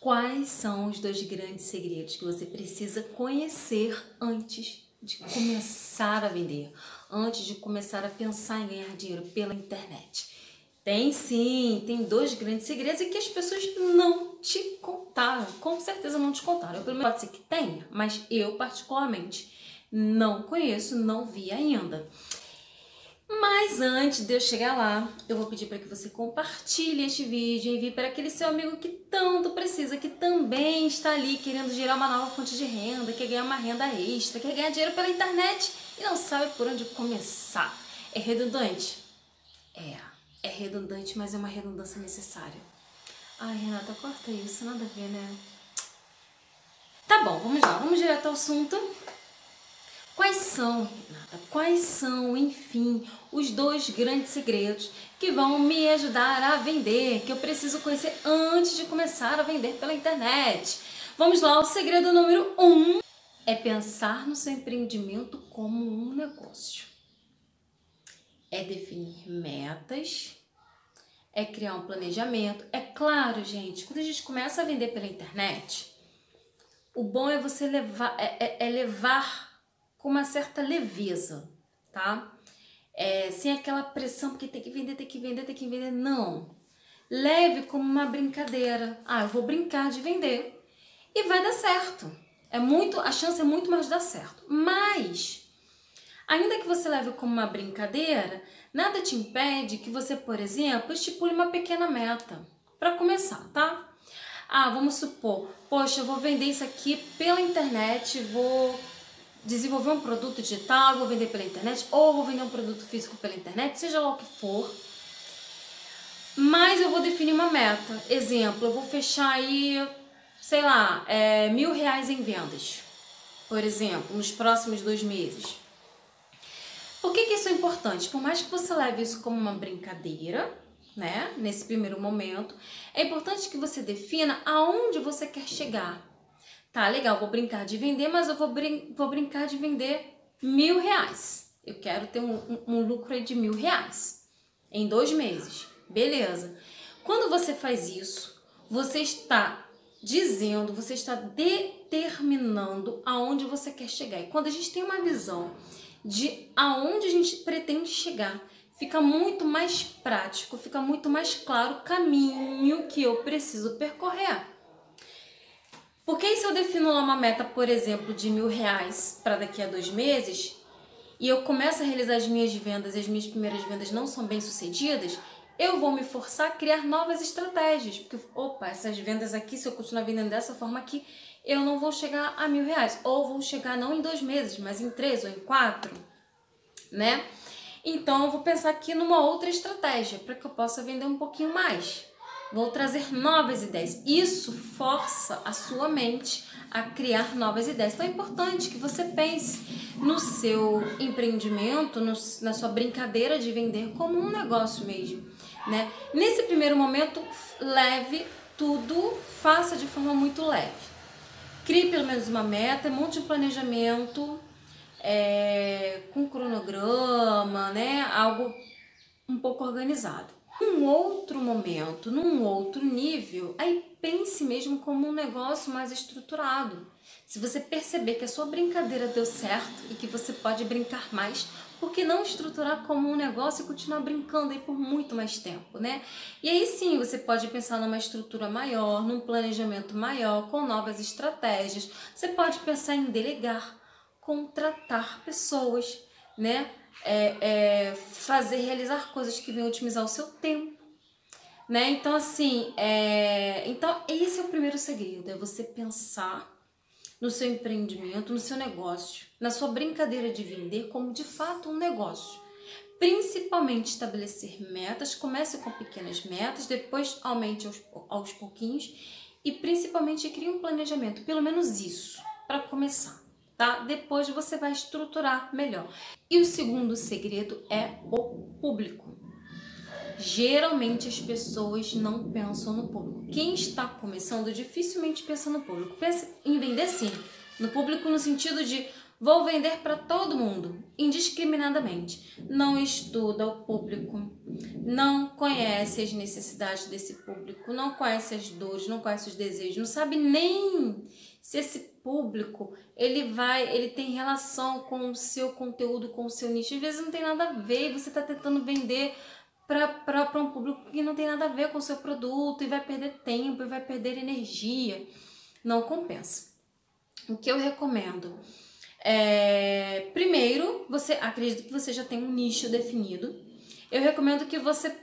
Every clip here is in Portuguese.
Quais são os 2 grandes segredos que você precisa conhecer antes de começar a vender? Antes de começar a pensar em ganhar dinheiro pela internet? Tem sim, tem 2 grandes segredos e que as pessoas não te contaram. Com certeza não te contaram. Eu, pelo menos, pode ser que tenha, mas eu particularmente não conheço, não vi ainda. Mas antes de eu chegar lá, eu vou pedir para que você compartilhe este vídeo e envie para aquele seu amigo que tanto precisa, que também está ali querendo gerar uma nova fonte de renda, quer ganhar uma renda extra, quer ganhar dinheiro pela internet e não sabe por onde começar. É redundante? É redundante, mas é uma redundância necessária. Ai, Renata, corta isso, nada a ver, né? Tá bom, vamos lá, vamos direto ao assunto. Quais são, enfim, os 2 grandes segredos que vão me ajudar a vender, que eu preciso conhecer antes de começar a vender pela internet? Vamos lá, o segredo número 1 é pensar no seu empreendimento como um negócio. É definir metas, é criar um planejamento. É claro, gente, quando a gente começa a vender pela internet, o bom é você levar com uma certa leveza, tá? Sem aquela pressão, porque tem que vender. Não. Leve como uma brincadeira. Eu vou brincar de vender. E vai dar certo. A chance é muito mais de dar certo. Mas, ainda que você leve como uma brincadeira, nada te impede que você, por exemplo, estipule uma pequena meta para começar, tá? Vamos supor, poxa, eu vou vender isso aqui pela internet, vou desenvolver um produto digital, vou vender pela internet, ou vou vender um produto físico pela internet, seja lá o que for. Mas eu vou definir uma meta. Exemplo, eu vou fechar aí, sei lá, R$1.000 em vendas, por exemplo, nos próximos 2 meses. Por que isso é importante? Por mais que você leve isso como uma brincadeira, né, nesse primeiro momento, é importante que você defina aonde você quer chegar. Tá, legal, vou brincar de vender, mas eu vou brincar de vender R$1.000. Eu quero ter um lucro de R$1.000 em 2 meses. Beleza. Quando você faz isso, você está dizendo, você está determinando aonde você quer chegar. E quando a gente tem uma visão de aonde a gente pretende chegar, fica muito mais prático, fica muito mais claro o caminho que eu preciso percorrer. Porque se eu defino lá uma meta, por exemplo, de R$1.000 para daqui a 2 meses, e eu começo a realizar as minhas vendas e as minhas primeiras vendas não são bem sucedidas, eu vou me forçar a criar novas estratégias. Porque, essas vendas aqui, se eu continuar vendendo dessa forma aqui, eu não vou chegar a R$1.000. Ou vou chegar não em 2 meses, mas em 3 ou em 4, né? Então, eu vou pensar aqui numa outra estratégia para que eu possa vender um pouquinho mais. Vou trazer novas ideias. Isso força a sua mente a criar novas ideias. Então é importante que você pense no seu empreendimento, na sua brincadeira de vender como um negócio mesmo, né? Nesse primeiro momento, leve tudo, faça de forma muito leve. Crie pelo menos uma meta, monte um planejamento com cronograma, né? Algo um pouco organizado. Num outro momento, num outro nível, aí pense mesmo como um negócio mais estruturado. Se você perceber que a sua brincadeira deu certo e que você pode brincar mais, por que não estruturar como um negócio e continuar brincando aí por muito mais tempo, né? E aí sim, você pode pensar numa estrutura maior, num planejamento maior, com novas estratégias. Você pode pensar em delegar, contratar pessoas, né? Realizar coisas que venham otimizar o seu tempo, né? Então, assim, então esse é o primeiro segredo, é você pensar no seu empreendimento, no seu negócio, na sua brincadeira de vender como de fato um negócio. Principalmente estabelecer metas, comece com pequenas metas, depois aumente aos pouquinhos e principalmente crie um planejamento, pelo menos isso, para começar. Tá? Depois você vai estruturar melhor. E o segundo segredo é o público. Geralmente as pessoas não pensam no público. Quem está começando dificilmente pensa no público. Pensa em vender sim, no público no sentido de Vou vender para todo mundo, indiscriminadamente. Não estuda o público, não conhece as necessidades desse público, não conhece as dores, não conhece os desejos, não sabe nem se esse público ele tem relação com o seu conteúdo, com o seu nicho. Às vezes não tem nada a ver, você está tentando vender para um público que não tem nada a ver com o seu produto e vai perder tempo e vai perder energia. Não compensa. O que eu recomendo? Primeiro, acredito que você já tem um nicho definido. Eu recomendo que você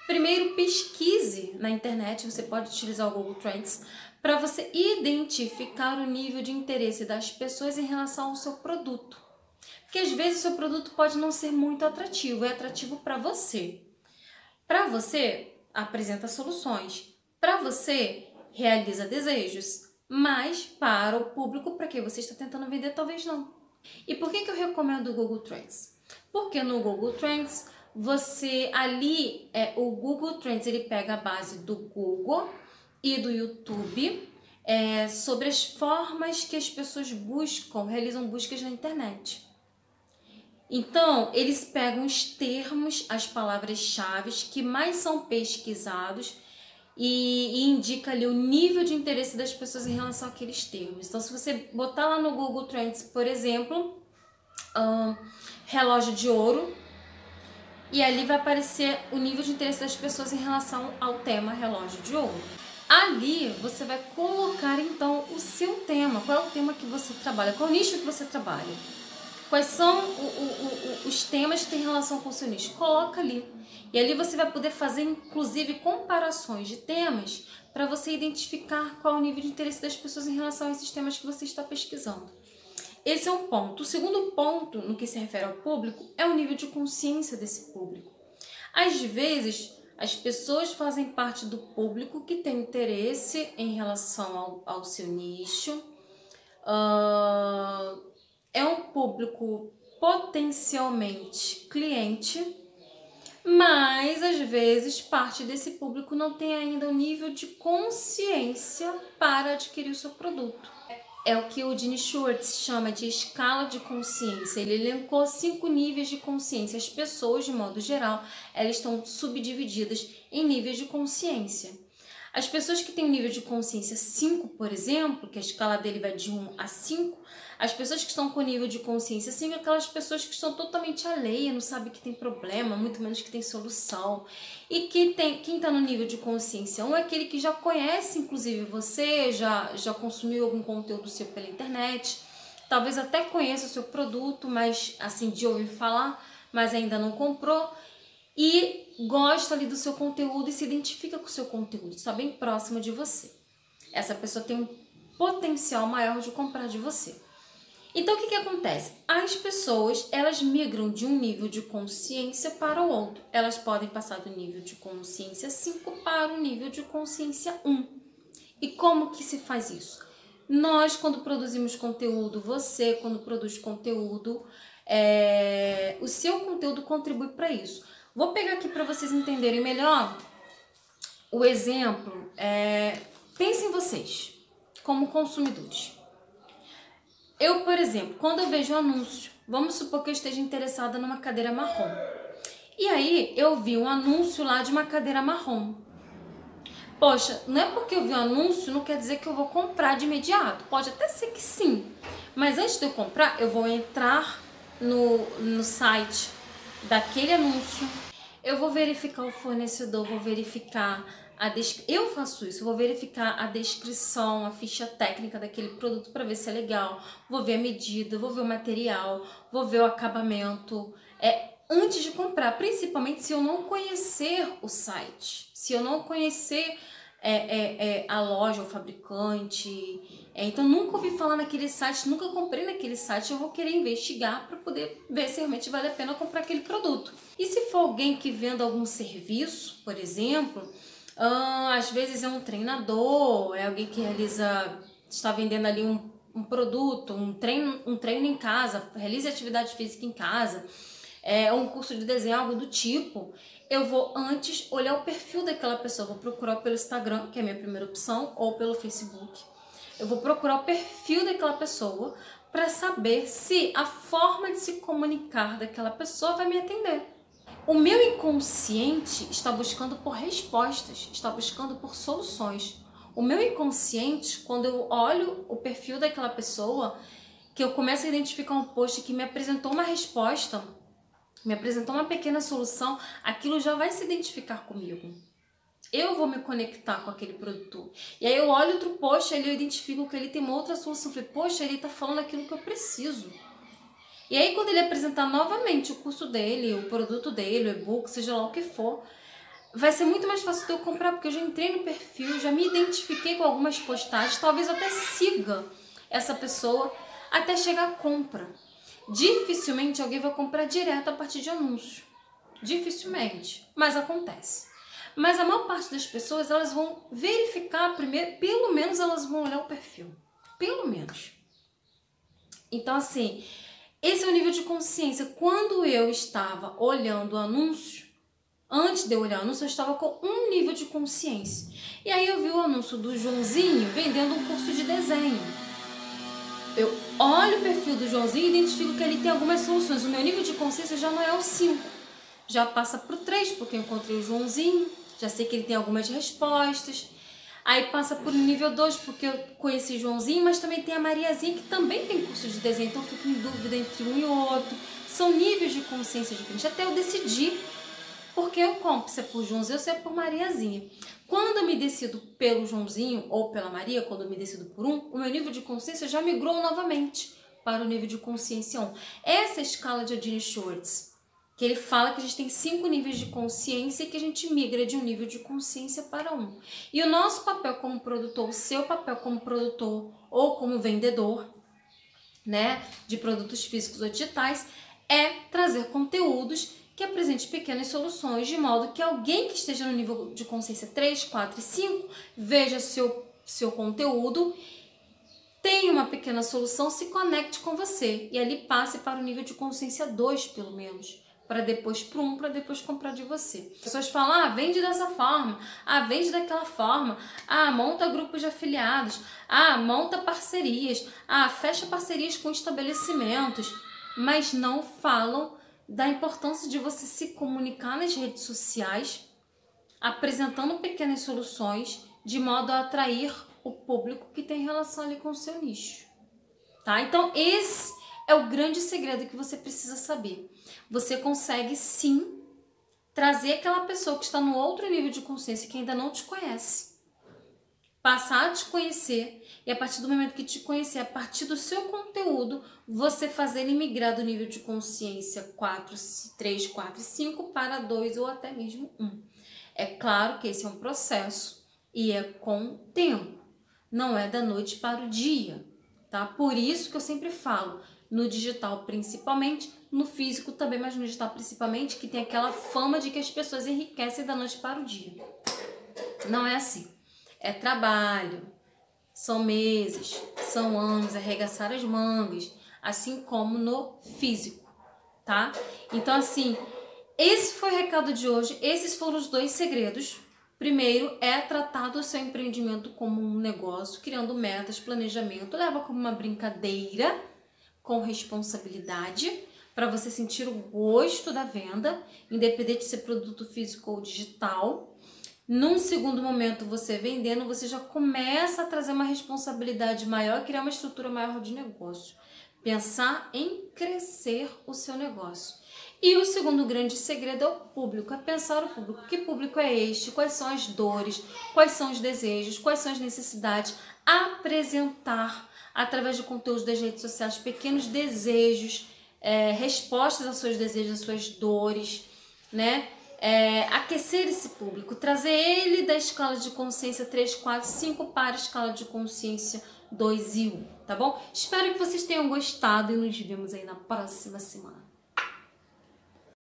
primeiro pesquise na internet, você pode utilizar o Google Trends, para você identificar o nível de interesse das pessoas em relação ao seu produto. Porque às vezes o seu produto pode não ser muito atrativo, é atrativo para você. Para você, apresenta soluções. Para você, realiza desejos. Mas para o público para que você está tentando vender, talvez não. E por que eu recomendo o Google Trends? Porque no Google Trends, o Google Trends ele pega a base do Google e do YouTube sobre as formas que as pessoas realizam buscas na internet. Então, eles pegam os termos, as palavras-chave que mais são pesquisados e indica ali o nível de interesse das pessoas em relação àqueles termos. Então, se você botar lá no Google Trends, por exemplo, relógio de ouro, e ali vai aparecer o nível de interesse das pessoas em relação ao tema relógio de ouro. Ali você vai colocar então o seu tema, qual é o tema que você trabalha, qual é o nicho que você trabalha. Quais são os temas que têm relação com o seu nicho? Coloca ali. E ali você vai poder fazer, inclusive, comparações de temas para você identificar qual é o nível de interesse das pessoas em relação a esses temas que você está pesquisando. Esse é um ponto. O segundo ponto, no que se refere ao público, é o nível de consciência desse público. Às vezes, as pessoas fazem parte do público que tem interesse em relação ao seu nicho. É um público potencialmente cliente, mas às vezes parte desse público não tem ainda o nível de consciência para adquirir o seu produto. É o que o Gene Schwartz chama de escala de consciência. Ele elencou 5 níveis de consciência. As pessoas, de modo geral, elas estão subdivididas em níveis de consciência. As pessoas que têm um nível de consciência 5, por exemplo, que a escala dele vai de 1 a 5, as pessoas que estão com nível de consciência 5 aquelas pessoas que estão totalmente alheias, não sabem que tem problema, muito menos que tem solução. E quem está no nível de consciência 1 é aquele que já conhece, inclusive você, já consumiu algum conteúdo seu pela internet, talvez até conheça o seu produto, mas assim, de ouvir falar, mas ainda não comprou. E gosta ali do seu conteúdo e se identifica com o seu conteúdo, está bem próxima de você. Essa pessoa tem um potencial maior de comprar de você. Então, o que acontece? As pessoas, elas migram de um nível de consciência para o outro. Elas podem passar do nível de consciência 5 para o nível de consciência 1. E como que se faz isso? Nós, quando produzimos conteúdo, você, quando produz conteúdo, o seu conteúdo contribui para isso. Vou pegar aqui para vocês entenderem melhor o exemplo. Pensem vocês, como consumidores. Eu, por exemplo, quando eu vejo um anúncio, vamos supor que eu esteja interessada numa cadeira marrom. E aí, eu vi um anúncio lá de uma cadeira marrom. Poxa, não é porque eu vi um anúncio, não quer dizer que eu vou comprar de imediato. Pode até ser que sim. Mas antes de eu comprar, eu vou entrar no site daquele anúncio, eu vou verificar o fornecedor, vou verificar eu faço isso, vou verificar a descrição, a ficha técnica daquele produto para ver se é legal, vou ver a medida, vou ver o material, vou ver o acabamento, antes de comprar, principalmente se eu não conhecer o site, se eu não conhecer a loja, o fabricante, então nunca ouvi falar naquele site, nunca comprei naquele site, eu vou querer investigar para poder ver se realmente vale a pena comprar aquele produto. E se for alguém que venda algum serviço, por exemplo, às vezes é um treinador, é alguém que está vendendo ali um produto, um treino em casa, realiza atividade física em casa, um curso de desenho, algo do tipo. Eu vou antes olhar o perfil daquela pessoa, vou procurar pelo Instagram, que é a minha primeira opção, ou pelo Facebook, Eu vou procurar o perfil daquela pessoa para saber se a forma de se comunicar daquela pessoa vai me atender. O meu inconsciente está buscando por respostas, está buscando por soluções. O meu inconsciente, quando eu olho o perfil daquela pessoa, que eu começo a identificar um post que me apresentou uma resposta, me apresentou uma pequena solução, aquilo já vai se identificar comigo. Eu vou me conectar com aquele produtor. E aí eu olho outro post, ele eu identifico que ele tem uma outra solução. Eu falei, poxa, ele está falando aquilo que eu preciso. E aí quando ele apresentar novamente o curso dele, o produto dele, o e-book, seja lá o que for, vai ser muito mais fácil de eu comprar, porque eu já entrei no perfil, já me identifiquei com algumas postagens, talvez eu até siga essa pessoa até chegar à compra. Dificilmente alguém vai comprar direto a partir de anúncio. Dificilmente, mas acontece. Mas a maior parte das pessoas, elas vão verificar primeiro, pelo menos elas vão olhar o perfil. Pelo menos. Então, assim, esse é o nível de consciência. Quando eu estava olhando o anúncio, antes de eu olhar o anúncio, eu estava com um nível de consciência. E aí eu vi o anúncio do Joãozinho vendendo um curso de desenho. Eu olho o perfil do Joãozinho e identifico que ele tem algumas soluções. O meu nível de consciência já não é o 5. Já passa para o 3, porque eu encontrei o Joãozinho. Já sei que ele tem algumas respostas. Aí passa por nível 2, porque eu conheci o Joãozinho, mas também tem a Mariazinha, que também tem curso de desenho. Então eu fico em dúvida entre um e outro. São níveis de consciência diferentes. Até eu decidir porque eu compro, se é por Joãozinho ou se é por Mariazinha. Quando eu me decido pelo Joãozinho ou pela Maria, quando eu me decido por um, o meu nível de consciência já migrou novamente para o nível de consciência 1. Essa é a escala de Eugene Schwartz, que ele fala que a gente tem 5 níveis de consciência e que a gente migra de um nível de consciência para um. E o nosso papel como produtor, o seu papel como produtor ou como vendedor, né, de produtos físicos ou digitais, é trazer conteúdos que apresente pequenas soluções, de modo que alguém que esteja no nível de consciência 3, 4 e 5 veja seu conteúdo, tenha uma pequena solução, se conecte com você e ali passe para o nível de consciência 2, pelo menos, para depois para um, para depois comprar de você. As pessoas falam, vende dessa forma, vende daquela forma, monta grupos de afiliados, monta parcerias, fecha parcerias com estabelecimentos, mas não falam da importância de você se comunicar nas redes sociais, apresentando pequenas soluções, de modo a atrair o público que tem relação ali com o seu nicho, tá? Então esse é o grande segredo que você precisa saber. Você consegue sim trazer aquela pessoa que está no outro nível de consciência, que ainda não te conhece, passar a te conhecer, e a partir do momento que te conhecer, a partir do seu conteúdo, você fazer ele migrar do nível de consciência 4, 3, 4 e 5 para 2 ou até mesmo 1. É claro que esse é um processo e é com tempo, não é da noite para o dia, tá? Por isso que eu sempre falo, no digital principalmente, no físico também, mas no digital principalmente, que tem aquela fama de que as pessoas enriquecem da noite para o dia. Não é assim. É trabalho, são meses, são anos, arregaçar as mangas, assim como no físico, tá? Então, assim, esse foi o recado de hoje, esses foram os 2 segredos. Primeiro é tratar do seu empreendimento como um negócio, criando metas, planejamento, leva como uma brincadeira, com responsabilidade, para você sentir o gosto da venda, independente de ser produto físico ou digital. Num segundo momento, você vendendo, você já começa a trazer uma responsabilidade maior, criar uma estrutura maior de negócio. Pensar em crescer o seu negócio. E o segundo grande segredo é o público, é pensar o público. Que público é este? Quais são as dores? Quais são os desejos? Quais são as necessidades? Apresentar, através de conteúdos das redes sociais, pequenos desejos, respostas aos seus desejos, às suas dores, né? Aquecer esse público, trazer ele da escala de consciência 3, 4, 5 para a escala de consciência 2 e 1, tá bom? Espero que vocês tenham gostado e nos vemos aí na próxima semana.